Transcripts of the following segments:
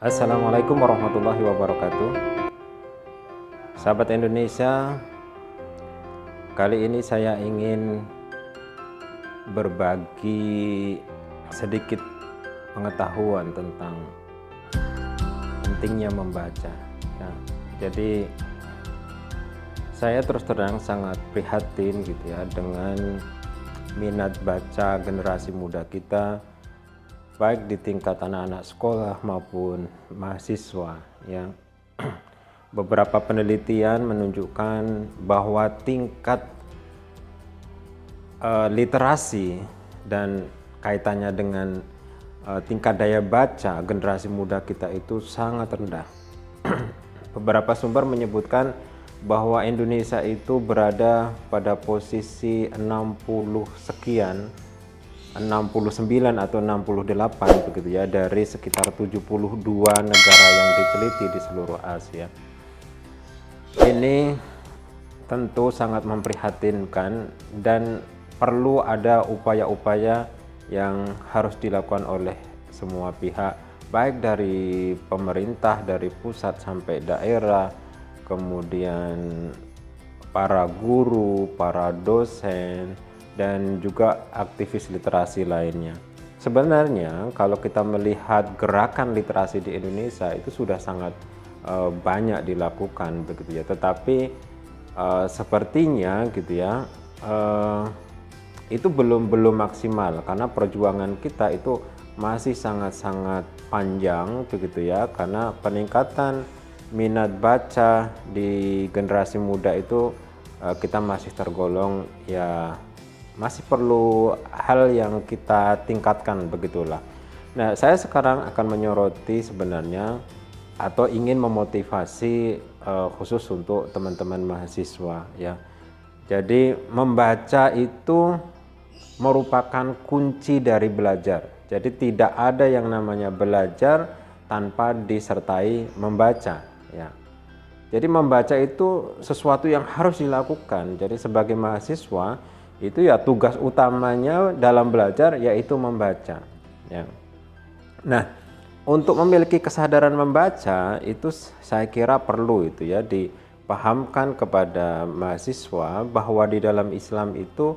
Assalamualaikum warahmatullahi wabarakatuh. Sahabat Indonesia, kali ini saya ingin berbagi sedikit pengetahuan tentang pentingnya membaca. Nah, jadi saya terus terang sangat prihatin gitu ya dengan minat baca generasi muda kita, baik di tingkat anak-anak sekolah maupun mahasiswa ya. Beberapa penelitian menunjukkan bahwa tingkat literasi dan kaitannya dengan tingkat daya baca generasi muda kita itu sangat rendah. Beberapa sumber menyebutkan bahwa Indonesia itu berada pada posisi 60 sekian, 69 atau 68 begitu ya, dari sekitar 72 negara yang diteliti di seluruh Asia. Ini tentu sangat memprihatinkan dan perlu ada upaya-upaya yang harus dilakukan oleh semua pihak, baik dari pemerintah, dari pusat sampai daerah, kemudian para guru, para dosen, dan juga aktivis literasi lainnya. Sebenarnya kalau kita melihat gerakan literasi di Indonesia itu sudah sangat banyak dilakukan begitu ya, tetapi sepertinya gitu ya itu belum maksimal karena perjuangan kita itu masih sangat panjang begitu ya, karena peningkatan minat baca di generasi muda itu kita masih tergolong ya, masih perlu hal yang kita tingkatkan begitulah. Nah, saya sekarang akan menyoroti sebenarnya atau ingin memotivasi khusus untuk teman-teman mahasiswa ya. Jadi membaca itu merupakan kunci dari belajar. Jadi tidak ada yang namanya belajar tanpa disertai membaca ya. Jadi membaca itu sesuatu yang harus dilakukan. Jadi sebagai mahasiswa itu ya tugas utamanya dalam belajar yaitu membaca ya. Nah, untuk memiliki kesadaran membaca itu saya kira perlu itu ya dipahamkan kepada mahasiswa bahwa di dalam Islam itu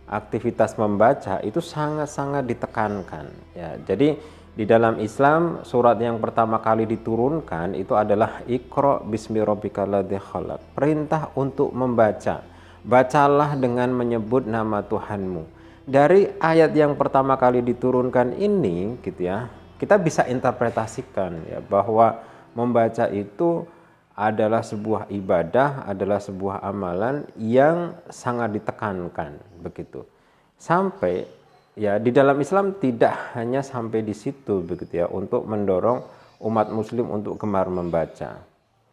aktivitas membaca itu sangat-sangat ditekankan ya. Jadi di dalam Islam surat yang pertama kali diturunkan itu adalah Iqra bismi rabbikal ladzi khalaq. Perintah untuk membaca. Bacalah dengan menyebut nama Tuhanmu. Dari ayat yang pertama kali diturunkan ini gitu ya, kita bisa interpretasikan ya bahwa membaca itu adalah sebuah ibadah, adalah sebuah amalan yang sangat ditekankan begitu. Sampai ya di dalam Islam tidak hanya sampai di situ begitu ya, untuk mendorong umat muslim untuk gemar membaca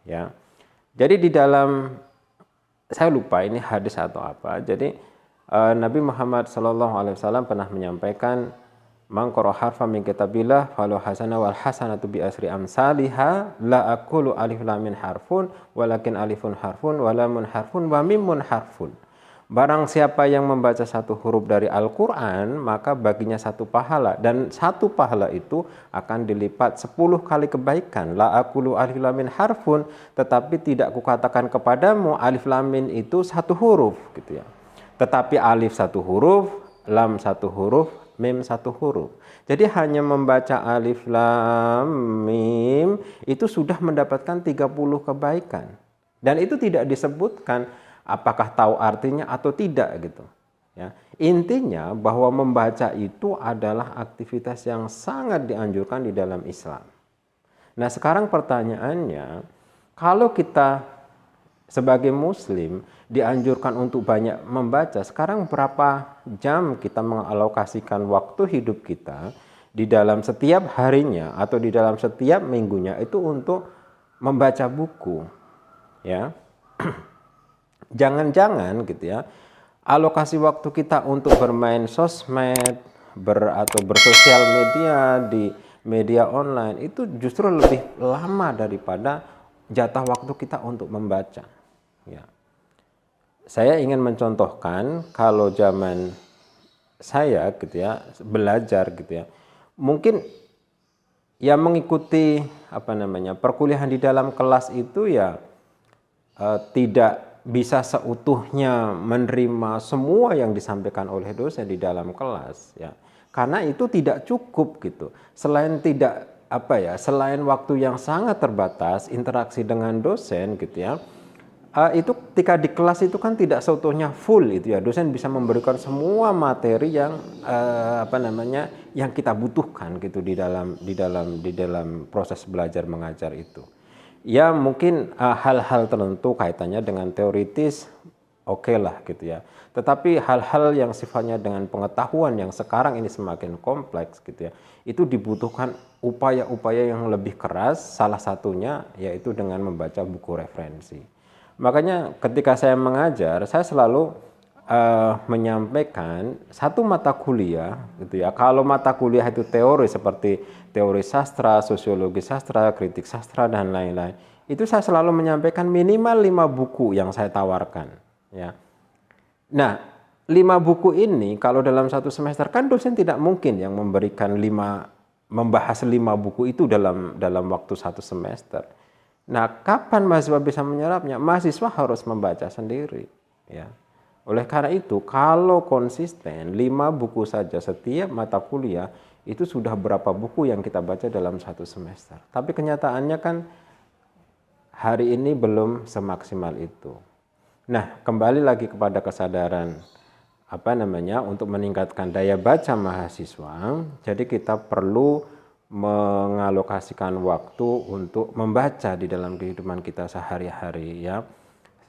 ya. Jadi di dalam, saya lupa ini hadis atau apa, jadi Nabi Muhammad SAW pernah menyampaikan man qara harfan min kitabillah falahu hasanah wal hasanatu bi asri amsalihha la aqulu alif lam mim harfun walakin alifun harfun wa lamun harfun wa mimun harfun. Barang siapa yang membaca satu huruf dari Al-Quran, maka baginya satu pahala. Dan satu pahala itu akan dilipat 10 kali kebaikan. La aqulu alif lam mim harfun, tetapi tidak kukatakan kepadamu alif lam mim itu satu huruf gitu ya. Tetapi alif satu huruf, lam satu huruf, mim satu huruf. Jadi hanya membaca alif lam mim itu sudah mendapatkan 30 kebaikan. Dan itu tidak disebutkan apakah tahu artinya atau tidak gitu ya. Intinya bahwa membaca itu adalah aktivitas yang sangat dianjurkan di dalam Islam. Nah, sekarang pertanyaannya, kalau kita sebagai muslim dianjurkan untuk banyak membaca, sekarang berapa jam kita mengalokasikan waktu hidup kita di dalam setiap harinya atau di dalam setiap minggunya itu untuk membaca buku ya. Jangan-jangan gitu ya, alokasi waktu kita untuk bermain sosmed atau bersosial media di media online itu justru lebih lama daripada jatah waktu kita untuk membaca ya. Saya ingin mencontohkan kalau zaman saya gitu ya belajar gitu ya, mungkin ya mengikuti perkuliahan di dalam kelas itu ya tidak bisa seutuhnya menerima semua yang disampaikan oleh dosen di dalam kelas ya. Karena itu tidak cukup gitu. Selain waktu yang sangat terbatas interaksi dengan dosen gitu ya. Itu ketika di kelas itu kan tidak seutuhnya full itu ya, dosen bisa memberikan semua materi yang yang kita butuhkan gitu di dalam proses belajar mengajar itu. Ya mungkin hal-hal tertentu kaitannya dengan teoritis oke lah gitu ya. Tetapi hal-hal yang sifatnya dengan pengetahuan yang sekarang ini semakin kompleks gitu ya, itu dibutuhkan upaya-upaya yang lebih keras, salah satunya yaitu dengan membaca buku referensi. Makanya ketika saya mengajar, saya selalu menyampaikan satu mata kuliah gitu ya. Kalau mata kuliah itu teori seperti teori sastra, sosiologi sastra, kritik sastra dan lain-lain, itu saya selalu menyampaikan minimal 5 buku yang saya tawarkan ya. Nah, 5 buku ini kalau dalam satu semester kan dosen tidak mungkin yang membahas 5 buku itu dalam waktu satu semester. Nah, kapan mahasiswa bisa menyerapnya? Mahasiswa harus membaca sendiri ya. Oleh karena itu, kalau konsisten 5 buku saja setiap mata kuliah, itu sudah berapa buku yang kita baca dalam satu semester. Tapi kenyataannya kan hari ini belum semaksimal itu. Nah, kembali lagi kepada kesadaran untuk meningkatkan daya baca mahasiswa. Jadi kita perlu mengalokasikan waktu untuk membaca di dalam kehidupan kita sehari-hari ya.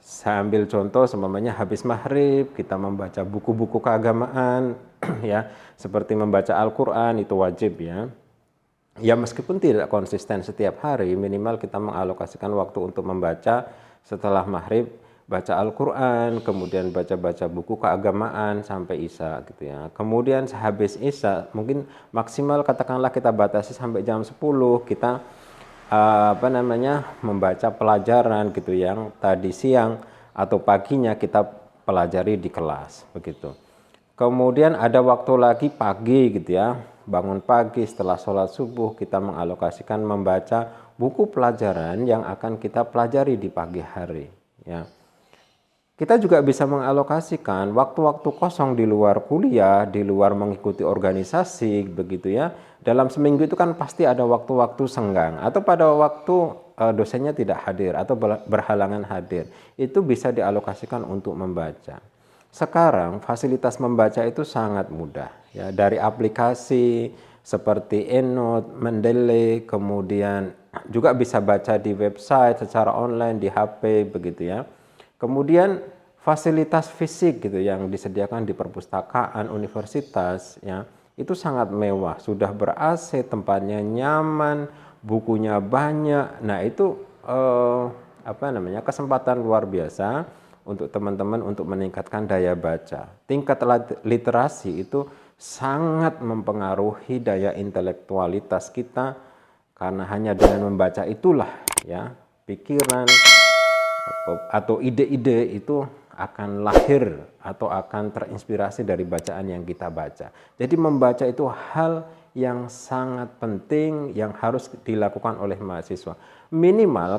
Saya ambil contoh seumpamanya habis maghrib kita membaca buku-buku keagamaan ya, seperti membaca Al-Qur'an itu wajib ya. Ya meskipun tidak konsisten setiap hari, minimal kita mengalokasikan waktu untuk membaca setelah maghrib, baca Al-Qur'an, kemudian baca-baca buku keagamaan sampai Isya gitu ya. Kemudian sehabis Isya mungkin maksimal katakanlah kita batasi sampai jam 10 kita membaca pelajaran gitu yang tadi siang atau paginya kita pelajari di kelas begitu. Kemudian ada waktu lagi pagi gitu ya, bangun pagi setelah sholat subuh kita mengalokasikan membaca buku pelajaran yang akan kita pelajari di pagi hari ya. Kita juga bisa mengalokasikan waktu-waktu kosong di luar kuliah, di luar mengikuti organisasi begitu ya. Dalam seminggu itu kan pasti ada waktu-waktu senggang atau pada waktu dosennya tidak hadir atau berhalangan hadir. Itu bisa dialokasikan untuk membaca. Sekarang fasilitas membaca itu sangat mudah ya, dari aplikasi seperti EndNote, Mendeley, kemudian juga bisa baca di website secara online di HP begitu ya. Kemudian fasilitas fisik gitu yang disediakan di perpustakaan universitas ya, itu sangat mewah, sudah ber-AC, tempatnya nyaman, bukunya banyak. Nah, itu kesempatan luar biasa untuk teman-teman untuk meningkatkan daya baca. Tingkat literasi itu sangat mempengaruhi daya intelektualitas kita karena hanya dengan membaca itulah ya pikiran atau ide-ide itu akan lahir atau akan terinspirasi dari bacaan yang kita baca. Jadi membaca itu hal yang sangat penting yang harus dilakukan oleh mahasiswa. Minimal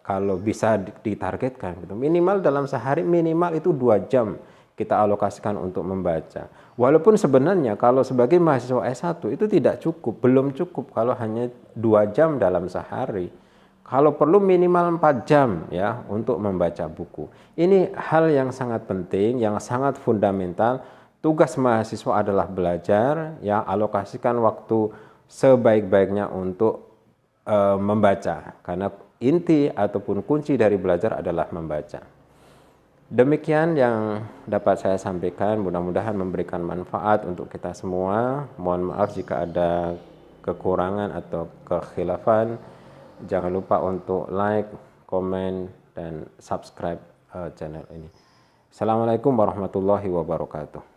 kalau bisa ditargetkan gitu, minimal dalam sehari minimal itu 2 jam kita alokasikan untuk membaca. Walaupun sebenarnya kalau sebagai mahasiswa S1 itu tidak cukup, belum cukup kalau hanya 2 jam dalam sehari. Kalau perlu minimal 4 jam ya untuk membaca buku. Ini hal yang sangat penting, yang sangat fundamental. Tugas mahasiswa adalah belajar, ya alokasikan waktu sebaik-baiknya untuk membaca. Karena inti ataupun kunci dari belajar adalah membaca. Demikian yang dapat saya sampaikan, mudah-mudahan memberikan manfaat untuk kita semua. Mohon maaf jika ada kekurangan atau kekhilafan. Jangan lupa untuk like, komen, dan subscribe channel ini. Assalamualaikum warahmatullahi wabarakatuh.